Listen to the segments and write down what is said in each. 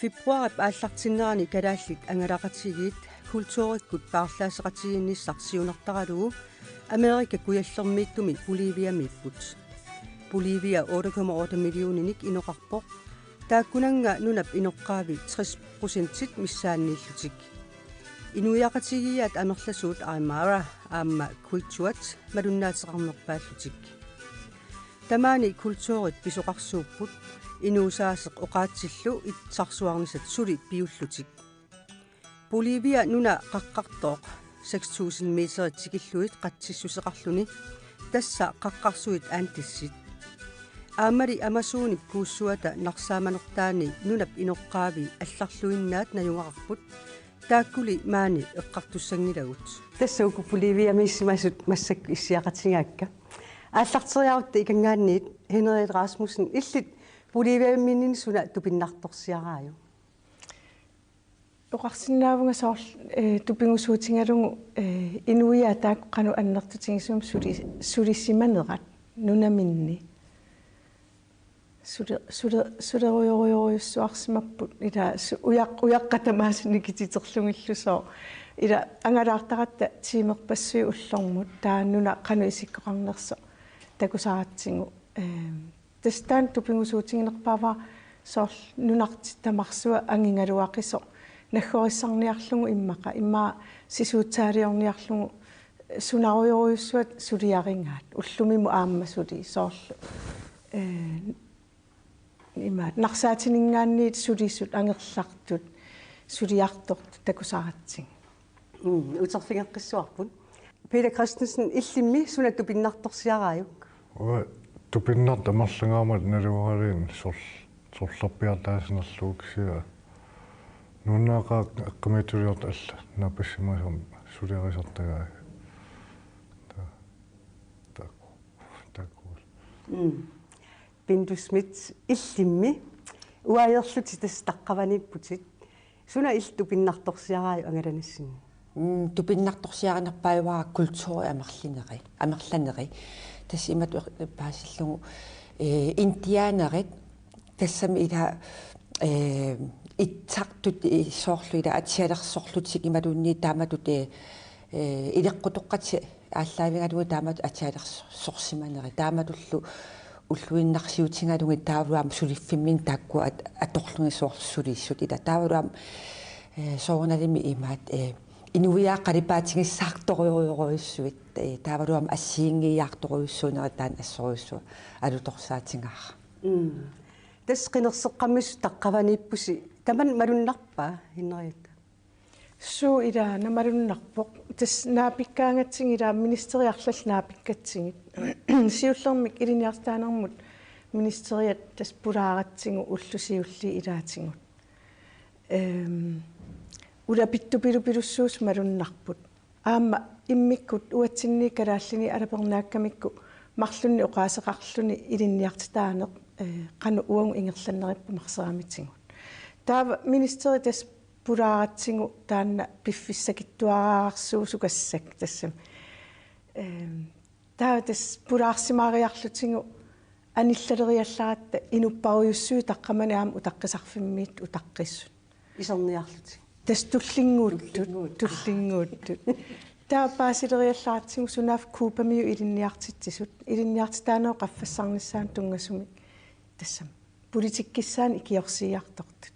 Februar ааллартиннерани калааллит ангалақатигиит культууриккут паарлаасеқатигинниссарсиунартараlugu Америка куяллермииттуми Боливиами иппут. Bolivia 8,8 millionenik inoqarpoq taakkunanga nunap inoqqaavi 60% missaanniillutik. Inuiaqatigiat anerlasuut Aymara aamma kultuat malunnaatiqarnerpaallutik. Tamaani kultuurit pisuqarsuupput inuusaaseq oqaatsillu itsarsuarnisat suli piullutik. Bolivia nuna qaqqartooq 6000 meterit tikilluit qatsissuseqarluni tassa qaqqarsuit aantissit. Aamari amasuunik kuussuata narsaamanertaani nunap inoqqaavi allarluinnaat najungaqarput taakkuli maani eqqartussangilagut. Tassa uku Bolivia missimasut massak issiaqatigaakka. Aallarteriarutta ikangaanniit Henriette Rasmussen illit Bolivia minnin suna tupinnartorsiaraaju. Oqarsinnaavunga soor tupingusuutingalungu inuia taaqqqanu annertutigisum sulissimanerat nunaminni suleruyoriussuarsimapput ila uyaqqatamaasinikititerlungillusoo ila angalaartaqatta tiimerpassui ullormut taannuna qanu isikkoqarnerso takusaaratsingu tastaan tupingusuutiginerpaava soor nunartitamarsua angingaluaqiso naggorisarniarlungu immaqa imma sisuutsaaliorniarlungu sunaruyoriussuat suliaringaat ullumimu aammasuli soorlu imma narsaatiningaanniit sulisut angerlartut suliartort takusaaratsin uterfingeqqissuarput Peter Christensen illimmi suna tupinnartorsiarajuk tupinnarta marlangaamat naluaraliin sorlarpiartaasinerluuksia nunnaqa aqqimituriort alla napassimasum suliarisartagaa Bindu Smith illimmi uajerluti tastaqqavanipputit suna tupinnartorsiaraaju angalanissin tupinnartorsiaranerpaivaa kultuuri amerlaneri tassi imat paasillungu indianerit tassami ila itsartut soorlu ila atialersorlutik imalunni taamatut ileqqutoqqati ааллаавигалуи таамат атиалерсорсиманери тааматуллу уллуиннарсиутингалуги таавлуам сулиффиммин таакку аторлугисуорсулииссут ила таавлуам соорналими имаат инуиааққалипаатигиссаарторюориуссуит таавлуам ассиингииарторюссуунери таан ассориуссу алуторсаатингаара тасқинерсеққаммис таққаваниппуси таман малуннарпаа Henriette суу ила намалуннарпоқ тас наапиккаангатсин ила министериарлал наапиккатсигит сиуллермик илиниартаанермут министериат тас пулааратсигу уллусиулли илаатингут ула питтупилупилуссуус малуннарпут аама иммиккут уатсинни калааллини алапернааккамикку марлунни оqaасеқарлуни илинниартитаанеқ қану уангу ингерланнериппу марсераамитсигут таава министери тас пулааратсигу таанна пиффиссакиттуараарсуусукассак тассам таа тас пулаарсимаариарлутингу аниллалериалларатта инуппаруйуссуи таққаманаам утаққисарфиммиит утаққиссут исерниарлути тас туллингууттут таа паасилериалларатсигу сунаaf куупамиу илинниартитсисут илинниартитаанео qaffассарниссаан тунгасуми тассам политиккиссаан икиорсиартортут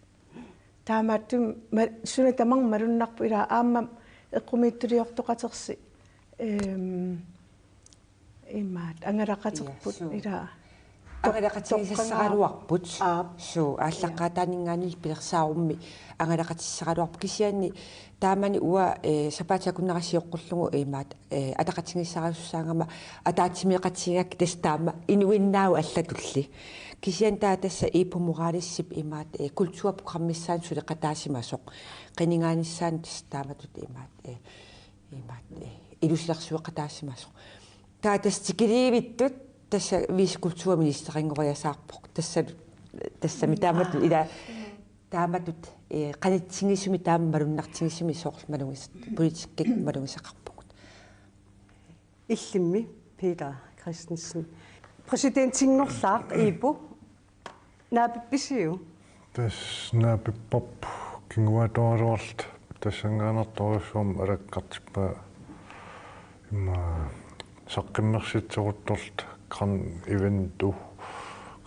таамааттум суна таман малуннарпу ила аамма эққумииттулиортоқатерси имаат ангалақатерпут ила ангалақатиссаралуарпут суу ааллаққаатаанингааниил пилерсаарумми ангалақатиссаралуарпу кисианни таамани уа сапаатиакуннерасиоққуллугу имаат атақатингиссарассаангама атаатимиеқатигак тестаама инуиннаау аллатулли кисиан таа тасса ипуморалиссип имаат культурпрограммиссаан сулеқатаасимасоқ қинingaanissaан тестааматут имаат илусилерсуеқатаасимасоқ таа тас тикиливиттут тасса вис культурминистерингориасаарпоқ тассами таамату ила тааматут qanitsingissumi taam malunartingissumi soorlmalungis politikkik malungisaqarpugut illimmi Peter Christensen presidenttingnerlaaq iipu naapipisiu тас наапиппарпу кингуатуалуарлт тассангаанарторуссуам алаккартиппа имма саққиммерситсорутторлт кран ивенту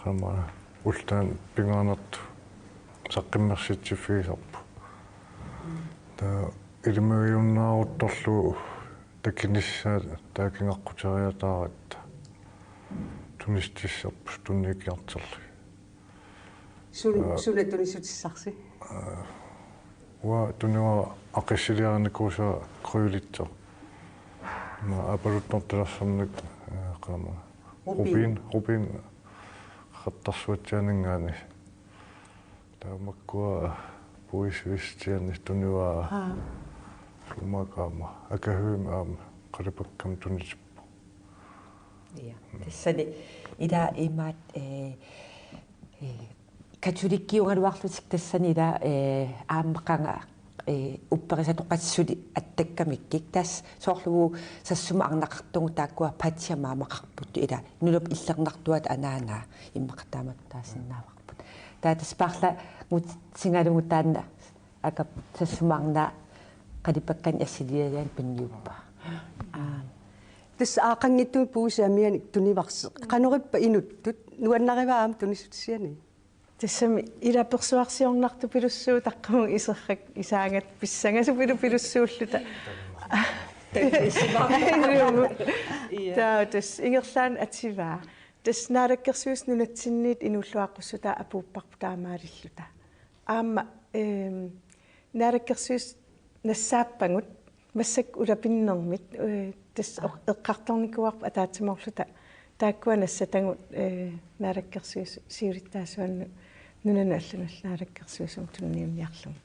крама ултаан пингаанерт саққиммерситсиффигисарпу та илимагиуннаарутторлу такинissаа таакингаққутериатааратта тунистиссерпу тунникиартерли суна тунисутиссарси уа тунуа ақиссилиарникууса круйлитсо ма апалутторталерсарник қама рубин хаттарсуатсианингаани таамаккуа пуисвистиани тунуа сумакаама акахуим аама қалипаккам тунисиппу я тассани ида имаат католиккиунгалуарлутик тассани ида ааммаққанга упперисатоқассули аттаккамиккик тас соорлугу сассума арнақартугу тааккуа патиамаамақарпут ида нулуп иллернартуат анаана иммақатааматтаасиннааварпут таатас парла мутсингалугу таанна акап сассумаарна қалипаккан ассилиалаан пинниуппа тас аақангиттуи пуусаамианик туниварсе канориппа инуттут нуаннариваам тунисутсиани тассами илаперсуарсиорнарту пилуссуу таққамун исеррак исаангат писсангасу пилуссууллута тас ингерлаан атсиваа тас наалаккерсуус нунатсинниит инуллуаққуссута апууппарпу таамаалиллута аама наалаккерсуус нассааппангут массак улапиннэрмит тас эққарторникуарпа атаатсиморлута тааккуа нассатангут наалаккерсуус сиулиттаасуанну нунаналлуналлаалаккерсуусум тунниумиарлум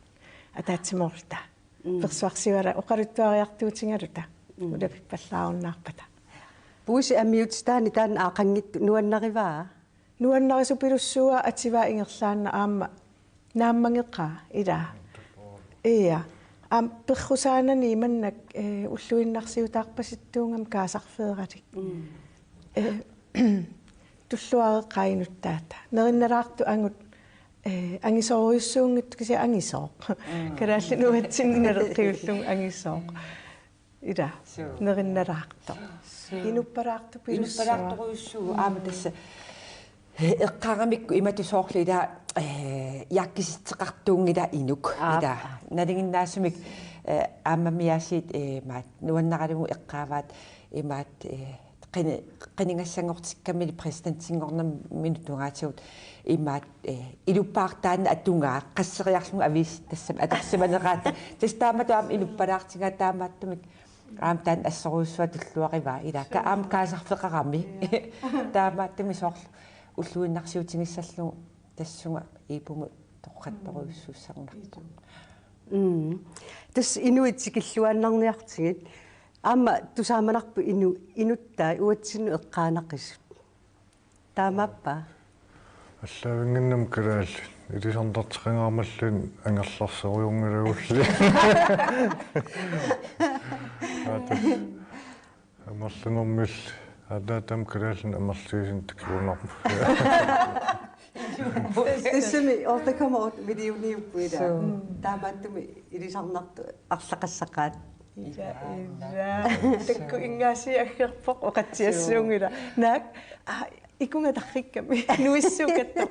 атаатсиморлута персуарсивала оқалуттуариартуутингалута улапиппаллааруннаарпата пууси амиутстаани таан аақангитту нуаннариваа нуаннарису пилуссуа ативаа ингерлаанна аама нааммангеққаа илаа ия перхусаанани иманнак уллуиннарсиутаарпаситтуунгам каасарфеералик туллуареққаинуттаата неринналаарту ангут ангисоориуссуунгит киси ангисоо калаалли нуатсиннереққиуллун ангисоо ила неринналаарто инуппалаарту пилуссуарторуйуссуу аама тасса эққарамикку иматусоорлу ида яккиситсеқартуунгила инук ида налингиннаасумик ааммамиасит маат нуаннаралугу эққааваат имаат qeningassangortikkamili presidentsinngornam minuttungaatigut immaat iluppaartaanna attungaa qasseriarlugu aviis tassam atorsimaneqaata tastaamatuam iluppalaartinga taamaattumik aam taan assoruussua tulluarivaa ilaaka aam kaasarfeqarami taamaattumi soorlu уллуиннарсиутингиссаллугу тассунга иипуму тоққатторуйуссууссарнарпу тас инуитсикиллуаннарниартигит аама тусааманарпу инуттаа уатсину эққаанаққисут таамаппа аллавингиннам калаал илисарнтартеқангаармаллуин ангерларсеруйунгилагулли амерлунэрмил адаатам калаалин амерлуисин такиунарпу тассами ортакама видеониуппуила таамааттуми илисарнарту арлақассақаат такку ингаси аггерпоқ оқатсиассуунгила наак икунга таррикками нуиссуукатто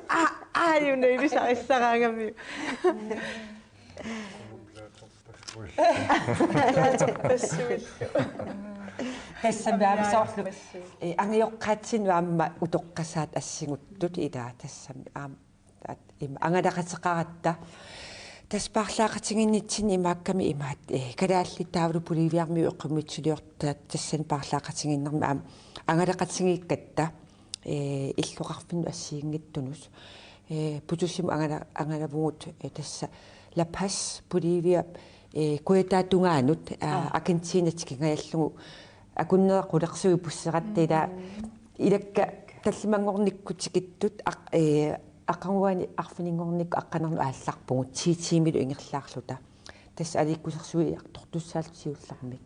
юна илисариссараангами тассамаами соорлу ангиоққаатсин аама утоққасаат ассигуттут илаа тассами аама ангалақатеқаратта таспарлаақатингиннитсини имаакками имаат калаалли таавлу поливиарми эққумитсулиортаат тассан парлаақатингиннэрми аама ангалақатингиккатта иллоқарфинну ассиингиттунус путусим ангалавугут тасса лапас поливиа куэтаатунгаанут аргентинатикингаяллугу акуннера қулерсуи пуссеқаттила илакка таллимангорниккутикиттут аққангуани арфинингорникку аққанерну аалларпугу тиимилу ингерлаарлута тасса аликкусерсуи тортуссаалт сиуллармик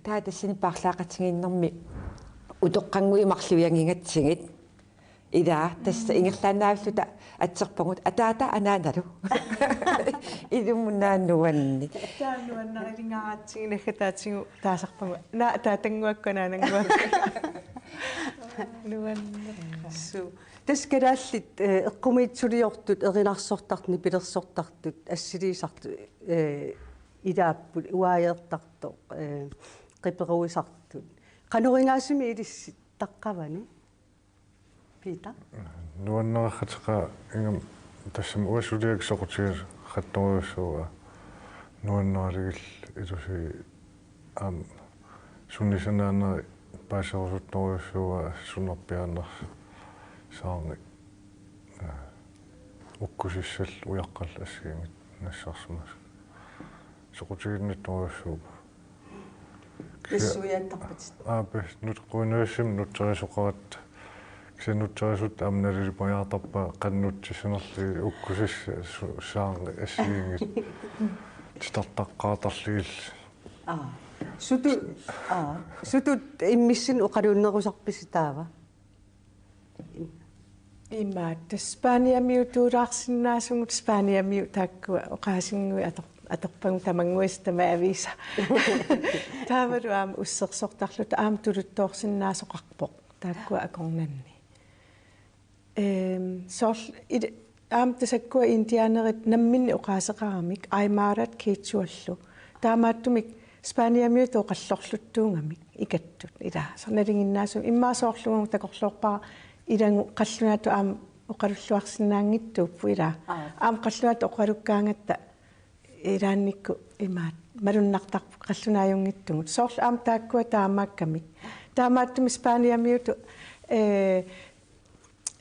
таа тассани парлаақатингиннэрми утоққангуи марлуянгингатсигит ида тасса ингерлаанаавлута атсерпагут атаата анааналу илумунааннуанни таануаннарилингараатсигинагга таатсигу таасарпагу наа таатангуакканаанангуак нуаннерсу таскалааллит эққумиитсулиортут эринарсортартни пилерсортартут ассилиисарту илааппут уааеэртарто қиперуисартут канорингаассими илиссит таққавани пита нуаннерахатеқа ингам тассам уасулиак соқутигас хатторуйуссууа нуаннералигил илуси суннисанаана паасерусутторуйуссууа суннерпиааннер саарни уккусиссал уяққал ассигимит нассарсимас соқутигиннатторуйуссуу киссуяаттарпат пес нутқуинуассим нуттерисоқарат ксенуттерисут амналили паяртарпа қаннутсисинерли уккусис саарни ассигимит титартаққаатарлигил сутут иммиссин оқалууннерусарписитаава имма таспаниамиу туулаарсиннаасугут спаниамиу тааккуа оқаасингуи аторпагу тамангуис тамаависа таавалу аама уссерсортарлута аама тулуттоорсиннаасоқарпоқ тааккуа акорнанни сорл аама тасаккуа индианерит намминни оқаасеқарамик аймаарат киитсуаллу таамааттумик спаниамиу тоқаллорлуттуунгамик икаттут илаа сорналингиннаасу иммаасоорлугу такорлоорпара илангу қаллунаату аама оқалуллуарсинаангиттууппу илаа аама қаллунаату оқалуккаангатта илаанникку имаат малуннартарпу қаллунааюнгиттугут соорлу аама тааккуа таамааккамик таамааттуми спаниамиуту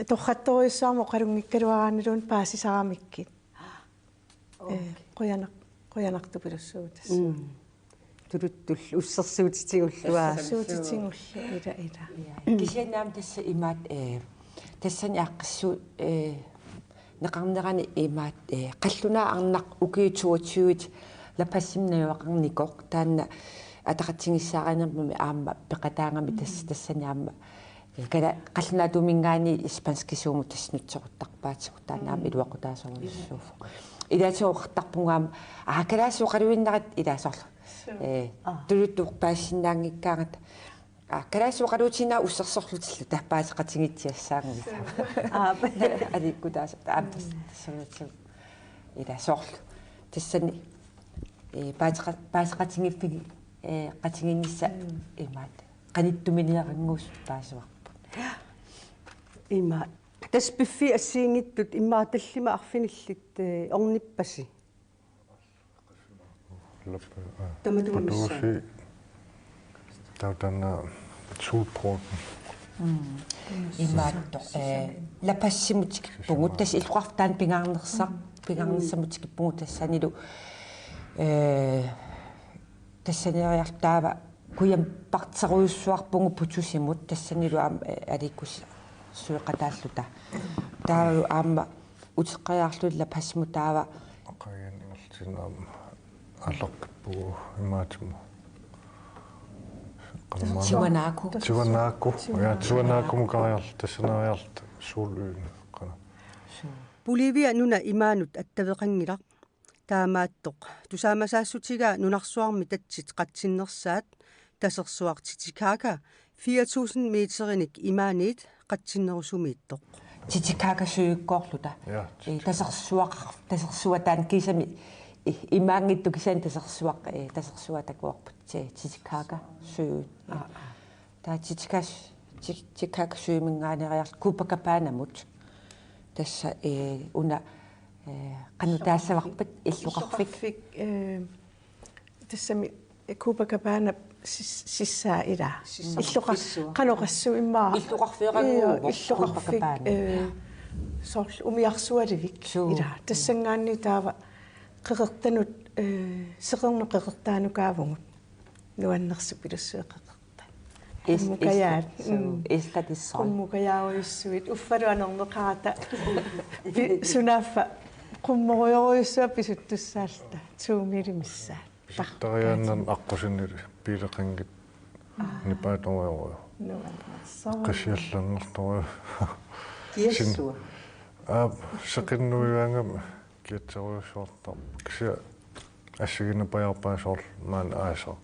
торхатторуйссаармо оқалунгиккалуараанилуун паасисарамиккит қоянарту пилуссуутас тулуттул уссерсуутитигуллуаа суутитингуллу ила кисианаам тасса имаат тассани аққиссу неқарнерани имаат қаллунаа арнақ укиутуутиуит лапассимнаюақарникоқ таанна атақатсигиссааранермами аама пеқатаангами тассани аама кала қаллунаа тумингаани испанскисууму таснутсоқуттарпаатсику таанаама илуақутаасоруссууфу илаатиоқартарпунгаама калаасуоқалуиннарат илаасорлу тулуттуқпаассиннаангиккаагат калаасуоқалуутинаа уссерсорлутиллу таппаасеқатингитсиассаангуи аликкутааса таамтассанатсу илаасоорлу тассани паасеқатингиффиги қатингиннисса имаат qaниттуминиарангуус паасуарпу има таспиффи ассиингиттут иммаа таллима арфиниллит орниппаси Подуши таутана сулпрот имаатто лапассимутикиппугут тас илуқартаан пингаарнерсамутикиппугут тассанилу тассаниариартаава куям партсеруйуссуарпугу путусимут тассанилу аама аликкус суеқатааллута таавалу аама утеққариарлуилла пассимутаава оқаген ингалтинаама аллақпуу имаатиму Чиванааку мукариарл тассанариарт суулуин қана Боливия нуна имаанут аттавеқангилар таамааттоқ тусаамасаассутигаа нунарсуарми татсит қатсиннерсаат тасерсуартитикака 4000 метериник имааниит қатсиннерусумииттоқ титикака сюиккоорлута тасерсуатаан кисами имаангитту кисан тасерсуатакуарпут титикака сюи та титикака сюимингаанериар купакапаанамут тасса уна канутаассаварпат иллуқарфик тассами купакапаана сиссаа ила иллуқа каноқассу иммаа иллуқарфеерагуу иллуқарфик сорл умиарсуаливик ила тассангаанни таава қеқертанут сеқерно қеқертаанукаавгут нуаннерсу пилуссуеқеқерта мукаяат эстатиссоо мукаяауиссуит уффалуанернеқарата сунаффа қуммориоруйуссуа писуттуссаалта 2 миллимиссаа тариааннан аққусиннили пилеқангит нипааториоруйо нуаннерсоо қисиалланнэрторуйо Kiessua. Seqinnuigaangam kiatseruissuartar kisia ассигина паярпаасоор маан аасаа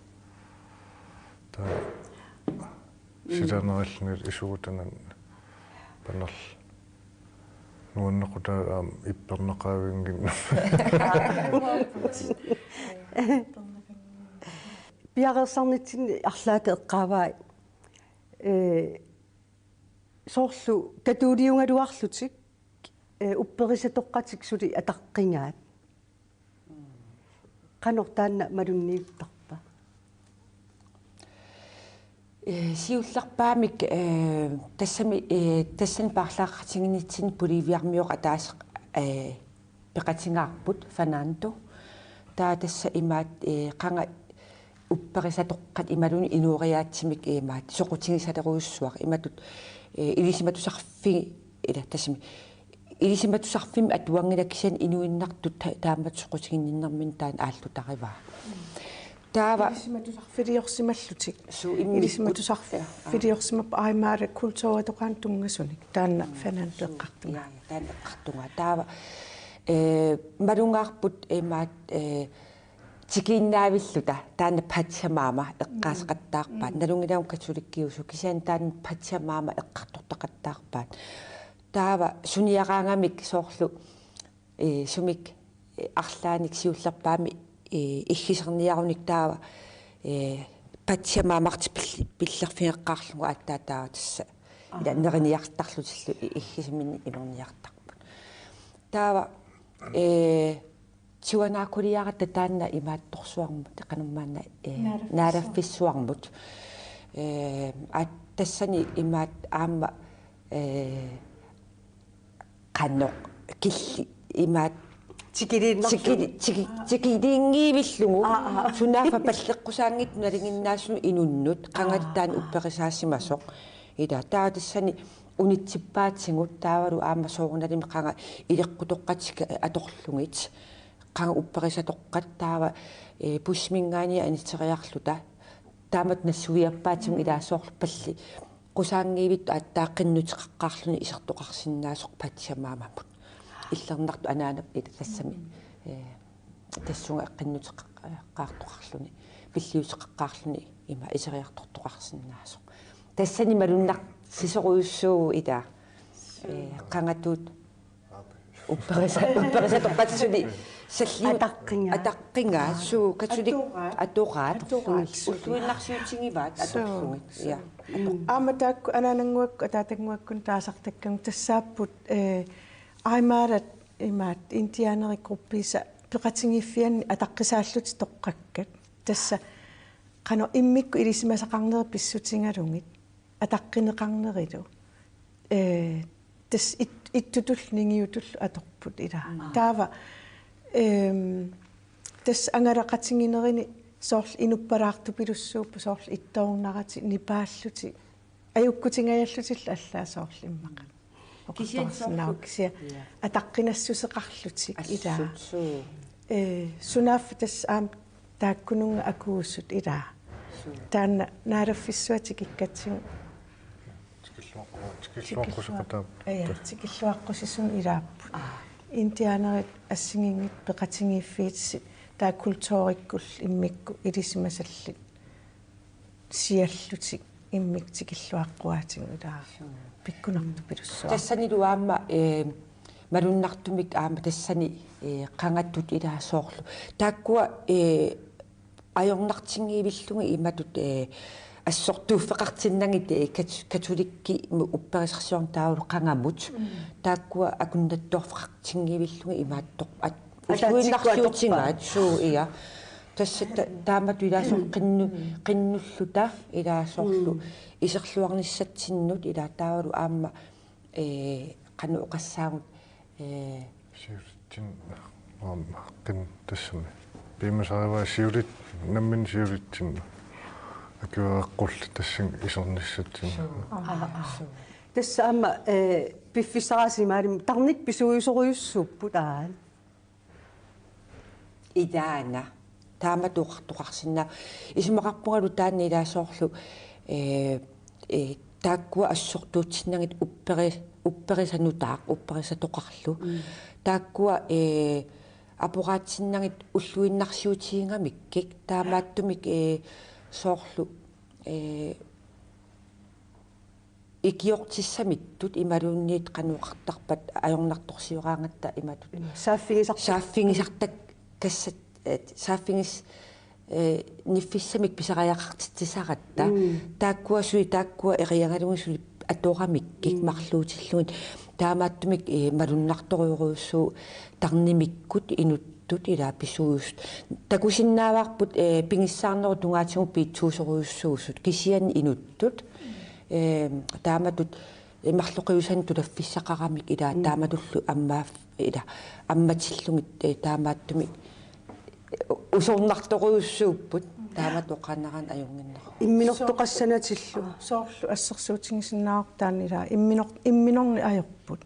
та ситанериллни исуутанан панерл нуаннекута иппернеqaавингин пиарерсарнитсинни арлаате эққааваа соорлу катуулиунгалуарлутик упперисатоққатик сули атаққингаат канортаанна малунниуттарпа сиуллерпаамик тассани паарлааққатингинитсин пуливиармиоқ атаас пеқатингаарпут фананто таа тасса имаат қанга упперисатоққат ималуни инуориаатсимик имаат соқутингисалеруйуссуар иматут илисиматусарфи ила тассами илисиматусарфим атуангилаккисани инуиннартут таамат соқутингиннэрмин таан ааллутариваа таава илисиматусарфилиорсималлутик илисиматусарфилиорсимап аимаара культуратоқаан тунгасуник таанна фанантеққартунга таан эққартунга таава малунгаарпут имаат тикиннаавиллута таана патсамаама эққаасеқаттаарпаат налунгилаун катуликкиусу кисаан таан патсамаама эққартортақаттаарпаат таава суниараангамик соорлу сумик арлааник сиуллерпаами иггисерниаруник таава патсамаамарти пиллерфиеққарлугу аттаатаа тасса ила нерниартарлутиллу иггисмини илорниартарпут таава тиуанаакулиарата таанна имаатторсуармут эқануммаана наадаффиссуармут тассани имаат аама канно килли имаат тикилингиивиллугу сунаафа паллеққусаангит налингиннаассуну инуннут қангалитаан упперисаассимасоқ ила таа тассани унитсиппаатсингут таавалу аама соорналими қанга илеққутоққатика аторлугит қанга упперисатоққат таава пусмингаани анитериарлута таамат нассуиаппаатсум илаасоорлу палли qusаангиивит аттааққиннутеққарлуни исертоқарсиннаасоқ патсамаамамут иллернарту анаанап тассами тассунга эққиннутеққартоқарлуни пиллиутеққарлуни има исериартортоқарсиннаасоқ тассани малуннар сисоруйуссуу ита қангатуут упперисатоққатсуни салли атаққингаа суу катулик атораат уллуиннарсиутингиваат аторлугит я ааматаакку анаанангуакку атаатангуаккун таасартаккам тассааппут аймаарат имаат интианерикрупписа пеқатингиффианни атаққисааллути тоққаккат тасса қано иммикку илисимасақарнери писсутингалугит атаққинеқарнерилу тас иттутул нингиутул аторпут ила таава тас ангалақатингинерини соорл инуппалаартупилуссууппу соорл иттоорнарати нипааллути аюккутингаяллутилла аллаа соорл иммақа окторснаа кися атаққинассусеқарлутик ила сунаф тас аам тааккунунга акууссут ила таанна наараффиссуатик иккатсин тикиллуаққусеқатаа тикиллуаққусисун илааппу интианерит ассигингит пеқатингииффиитси таа культууриккул иммикку илисимасалли сиаллутик иммик тикиллуаққуаатингу таа пиккунарту пилуссуа тассани луаама малуннартумик аама тассани қангаттут илаасоорлу тааккуа ajornartingiivillungi imatut ассортууффеқартиннагит католикки упперисерсиорнтаавлу қанgamut тааккуа акуннаттуарфеқартингиивиллунги имааттоқ уссуиннарсиутингаат суу ия тассата таамату илаасоо қиннуллута илаасоорлу исерлуарниссатсиннут илаатаавалу аама қану оқассаагут сиутин қин тассами пимасаава сиулит наммин сиулитсин акуаққулли тассин исерниссатсин тасса аама пиффисараасимаалим тарник писуйусоруйуссууппут аан идаана тааматуқартоқарсинаа исмақарпунгалу таанни илаасоорлу тааккуа ассортуутсиннагит upperisannutaaq upperisatoqarlu taakkua апораатсиннагит уллуиннарсиутиингамиккик таамааттумик соорlu икиортиссамиттут ималуунниит кануқартарпат ajornartorsiораангатта иматут сааффигисартак кассат сааффигис ниффиссамик писариақартитсисаратта тааккуасуи тааккуа эриангалугисули аторамиккик марлуутиллугит таамааттумик малуннарториуруйуссуу тарнимиккут инуттут ила писуust такусиннааваарпут пингиссаарнеру тунгаатигу пиитсуусоруйуссуусут кисиани инуттут тааматут марлоқиусан тулаффиссақарамик ила тааматуллу аммаав ила амматиллугит таамааттумик усорнарторуйуссууппут тааматоқанаран аюнгиннера имминортоқассанатиллу соорлу ассерсуутингисиннаартаанила имминорни ajorput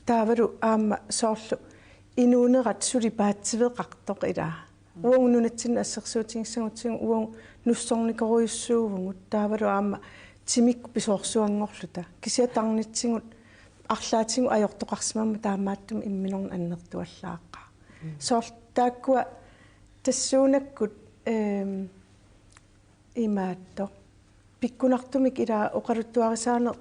таавару аама соорлу инуунерат сулипаатсивеқартоқ ила уонгнунатсин ассерсуутингиссагутсигу уонг нуссорникоруйуссуувгут таавару аама тимик писоорсуангорлута кисиатарнитсигут арлаатигу ajortoqarsimamma таамааттум имминорни аннертуаллааққа соорлу тааккуа тассуунаккут имаатто пиккунартумик ила оқалуттуарисаане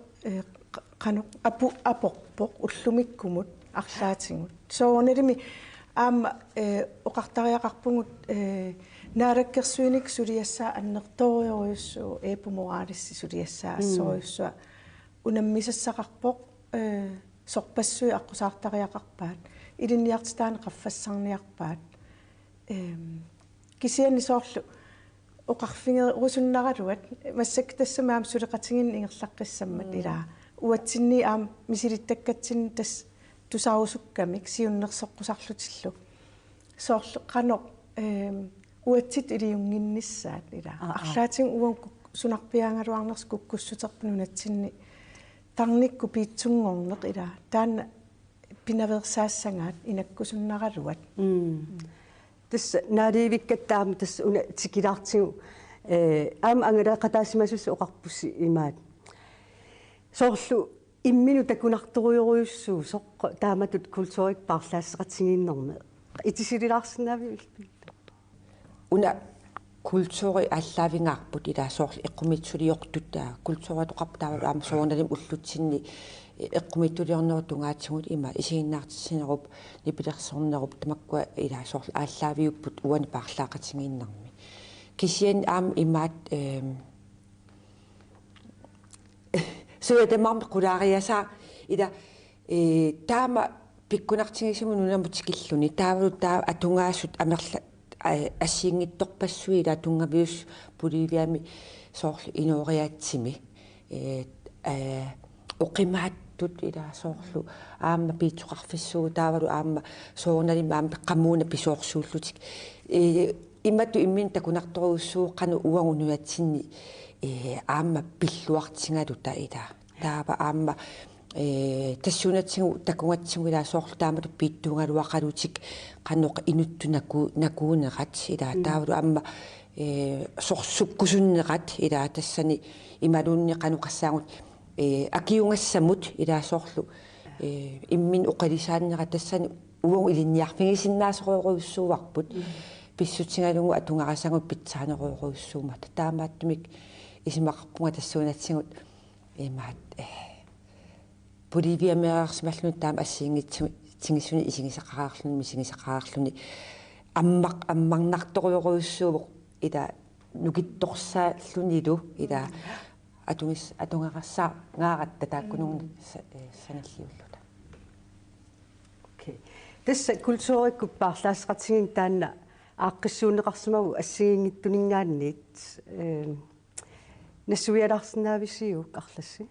qanu апорпоқ уллумиккумут арлаатингут соонерими аама оқартариақарпугут наалаккерсуиник сулиассаа аннерториориуссуу эпуморалисси сулиассаа ассориуссуа унаммисассақарпоқ сорпассуи аққусаартариақарпаат илинниартитаана qaffassaarniarpaat кисиани соорлу оқарфингер урусуннараluat массак тассамаам сулеқатингин ингерлаққиссаммат илаа уатсинни аам мисилиттаккатсин тас тусаарусуккамик сиуннерсоққусарлутиллу соорлу қано уатсит илиунгинниссаат илаа арлаатин уан сунарпиаангалуарнерс куккуссутерпунунатсинни тарникку пиитсунгорнеқ илаа таана пинаверсаассангаат инаккусуннараluat тас нааливиккаттаама тас уна тикилаартигу аама ангалеқатаасимасусса оқарпусси имаат соорлу иммину такунарторуйоруйуссуу соққа тааматут культурик парлаассеқатсигииннэрме итисилилаарсинаави уна культури аллаавингаарпут илаа соорлу эққумитсулиортуттаа культуратоқартаавал аама соорналим уллутсинни эққумиттулиорнеру тунгаатсигут има исигиннаартиссинеруп нипилерсорнеруп тамаккуа илаа соорлу ааллаавиуппут уани парлаақатигииннарми кисиан аама имаат суятамарми қулаариасаа ила таама пиккунартигисиму нунамутикиллуни таавалу таа атунгаасут амерла ассиингитторпассуи ила тунгавиус Боливиами соорлу инориаатсими оқимааттут ила соорлу аама пиитсоқарфиссуу таавалу аама соорналим аама қаммууна писоорсууллутик иммату иммин такунарторуйуссуу қану уангунуатсинни аама пиллуартингалута ила таава аама тассунатсигу такунгатсигу ила соорлу таамату пииттуунгалуақалутик қаноқ инуттунаку накуунерат ила таавалу аама сорсуккусуннерат ила тассани ималуунни қануқассаагут акиунгассамут ила соорлу иммин оқалисааннера тассани уон илинниарфигисиннаасоруйуссууварпут писсутингалугу атунгарасагут питсаанеруйуруйуссуумат таамааттумик исимақарпунга тассуунатсигут имаат Боливиамеэрсмаллунут таама ассиингитсигисуни исигисақараарлуни мисигисақараарлуни аммарнарторуйуруйуссуувоқ ила нукитторсааллунилу ила атунгарассаа ngaarat тааккунугна саналлиуллута окей тасса культурикку парлаассеқатигин таанна ааққиссуунеқарсимагу ассигингиттунингаанниит нассуиалаарсинаависиу қарласси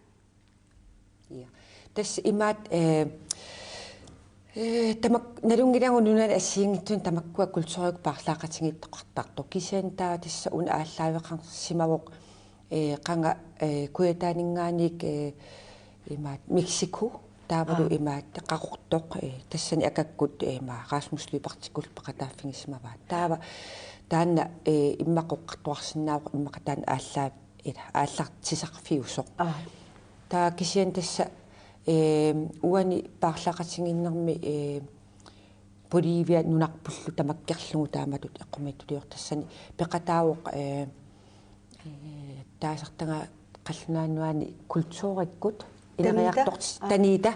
я тас имаат тамак налунгилангу нунал ассиингиттун тамаккуа культурик парлаақатигиттоқартарту кисиан таа тасса уна ааллаавеқарсимавоқ qanga kuetaaninngaanik imaat Mexico taavalu imaat qaqortoq tassani akakkut ima Rasmus Lybertikul paqataaffingismavaat taava taanna immaqoqqartuarsinnaaq immaqataan aallaa ila aallartisaqfiusoq таа кисиан тасса уани паарлақатингиннэрми Боливия нунарпуллу тамаккерлугу тааматут эққумиттулиор тассани пеқатаавоқ таасартага қаллунаануани культууриккут инериартортитаниита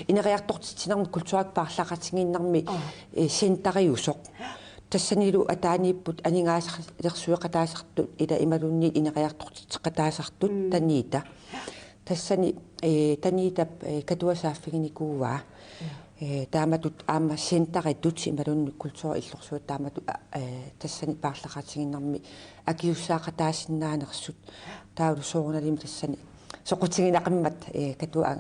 инериартортитинерми культуурак паарлақатингиннэрми сентариусоқ тассанилу атаанииппут анингаасерсуеқатаасартут ила ималунни инериартортитеқатаасартут таниита тассани таниита катуасааффигиникууваа тааматут аама сентаритут ималунни культура иллорсуат таамату тассани паарлақатингиннэрми акиуссаақатаасиннаанерсут таулу соорналим тассани соқутингинақиммат катуа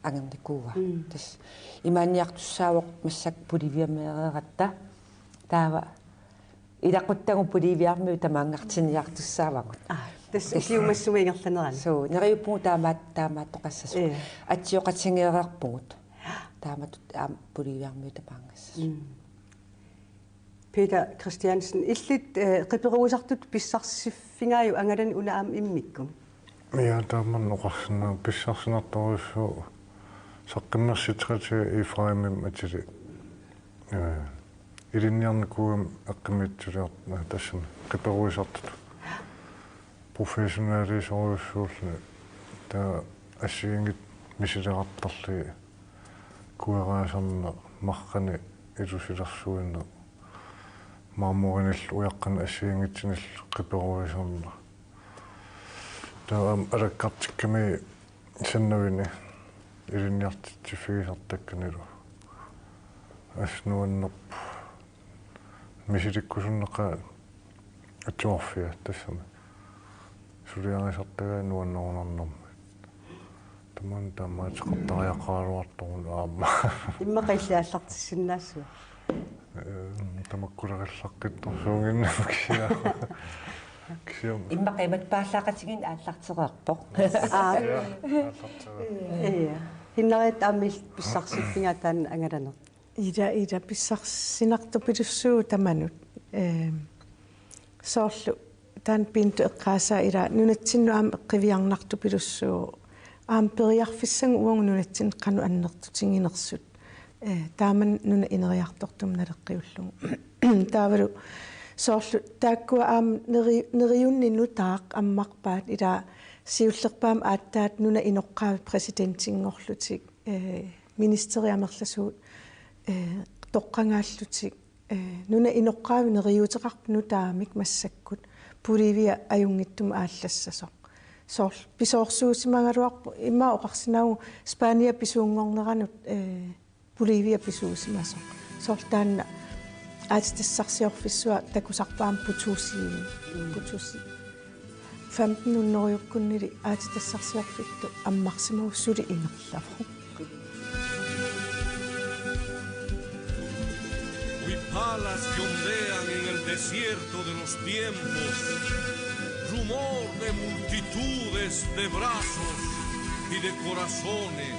ангерникуува тас имааниартуссаавоқ массак Боливиамеэрератта таава илақуттагу Боливиарми тамаангартиниартуссаавагут тас илиумассумингерланерани соо нериуппугу таамааттоқассасу атсиоқатингеэрерпугут тааматут Боливиарми тамаангассасу Peter Christiansen иллит қиперуусартут писсарсиффингааю ангалани унаам иммиккун Ja, man også besøger noget så kan sige Efraim at det i den anden kunne akademiet der som reparerer professionelle så der er sjældent misætter der kunne være sådan magterne education marmorinel ujakan er sjældent til reparerer sådan der rakattikami sennavini irinniartifigisartakkanilo asnuannerp misirikkusunneqa atuarfia tassami suliarisartagaa nuannerunarnermi taman tamaatiqartariaqaaluartorun aamma иммақиллааллартиссиннаассуа tamakkularillaqqittorsuunginnamukisia иммақимат пааллаақатигин ааллартереерпо хиннерит аамил писсарсиппинга таан ангаланер ида писсарсинартупилуссуу таманут соорлу таан пинту эққаасаа ила нунатсинну аам эққивиарнартупилуссуу аам периарфиссангу уангу нунатсин қану аннертутингинерсут тааман нуна инериартортум налеққиуллугу таавалу соорлу тааккуа аам нериуннину таақ аммарпаат ила сиуллерпаам ааттаат нуна иноққаави президентингорлутик министериамерласуут тоққангааллутик нуна иноққаави нериутеқарпну таамик массаккут Боливия аюнгиттум ааллассасоқ соорлу писоорсуусимагалуарпу имаа оқарсинаагу Спания писуунгорнеранут Боливия писуусимасоқ соорлтаанна аатиссарсиорфиссуа такусарпаам путуси 1500-норюккуннили аатиссарсиорфитту аммарсимауссули инерлаву Huipalas que ondean en el desierto de los tiempos, rumor de multitudes de brazos y de corazones.